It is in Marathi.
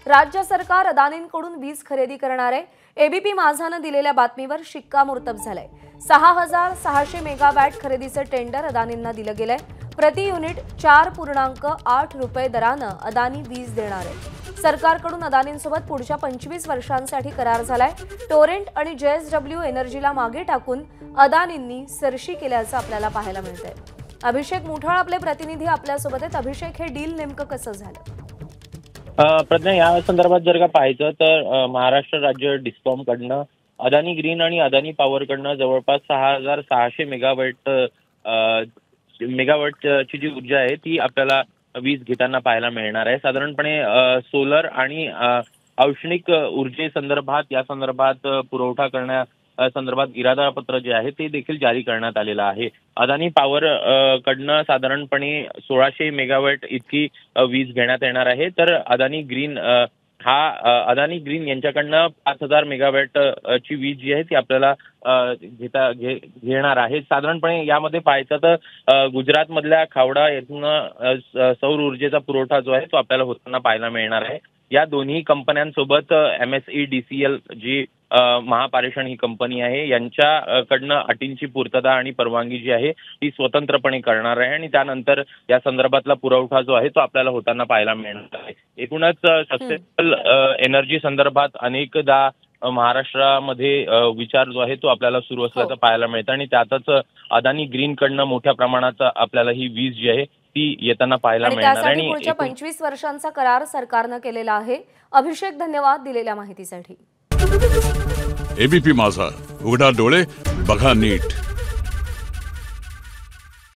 राज्य सरकार अदानींकडून वीज खरेदी करणार आहे। एबीपी माझाने दिलेल्या बातमीवर शिक्कामोर्तब झालंय। 6600 मेगावॅट खरेदीचे टेंडर अदानींना दिलं गेलंय। प्रति युनिट 4.8 रुपये दराने अदानी वीज देणार आहे। सरकारकडून अदानींसोबत पुढच्या 25 वर्षांसाठी करार झालाय। टोरेंट आणि जेएसडब्ल्यू एनर्जीला मागे टाकून अदानींनी सरशी केल्याचं आपल्याला पाहायला मिळतंय। अभिषेक मुठाळ आपले प्रतिनिधी आपल्या सोबत आहेत। अभिषेक, हे डील नेमकं कसं झालं? प्रज्ञा, या संदर्भात जर का पाहायचं तर महाराष्ट्र राज्य डिस्कॉम कडनं अदानी ग्रीन आणि अदानी पॉवर कडनं जवळपास 6600 मेगावॅटची जी ऊर्जा आहे ती आपल्याला वीज घेताना पाहायला मिळणार आहे। साधारणपणे सोलर आणि औष्णिक ऊर्जेसंदर्भात या संदर्भात पुरवठा करण्या संदर्भात इरादापत्र जे आहे ते देखील जारी करण्यात आलेलं आहे। अदानी पॉवर कडनं साधारणपणे 1600 मेगावॅट इतकी वीज घेण्यात येणार आहे। तर अदानी ग्रीन अदानी ग्रीन यांच्याकडनं 5000 मेगावॅट ची वीज जी आहे ती आपल्याला घेणार आहे। साधारणपणे यामध्ये पाहायचं तर गुजरातमधल्या खावडा येथून सौर ऊर्जेचा पुरवठा जो आहे तो आपल्याला होताना पाहायला मिळणार आहे। या दोन्ही कंपन्यांसोबत MSEDCL जी महापारेषण ही कंपनी आहे यांच्याकडनं अटींची पूर्तता आणि परवानगी जी आहे ती स्वतंत्रपणे करणार आहे आणि त्यानंतर या संदर्भातला पुरवठा जो आहे तो आपल्याला होताना पाहायला मिळणार आहे। एकूणच सस्टेनेबल एनर्जी संदर्भात अनेकदा महाराष्ट्रामध्ये विचार जो आहे तो आपल्याला सुरू असल्याचं पाहायला मिळतं आणि त्यातच अदानी ग्रीन कडनं मोठ्या प्रमाणात आपल्याला ही वीज जी आहे ती येताना पाहायला मिळणार आहे आणि पुढच्या 25 वर्षांचा करार सरकारने केलेला आहे। अभिषेक, धन्यवाद दिलेल्या माहितीसाठी। एबीपी माझा, उघडा डोळे बघा नीट।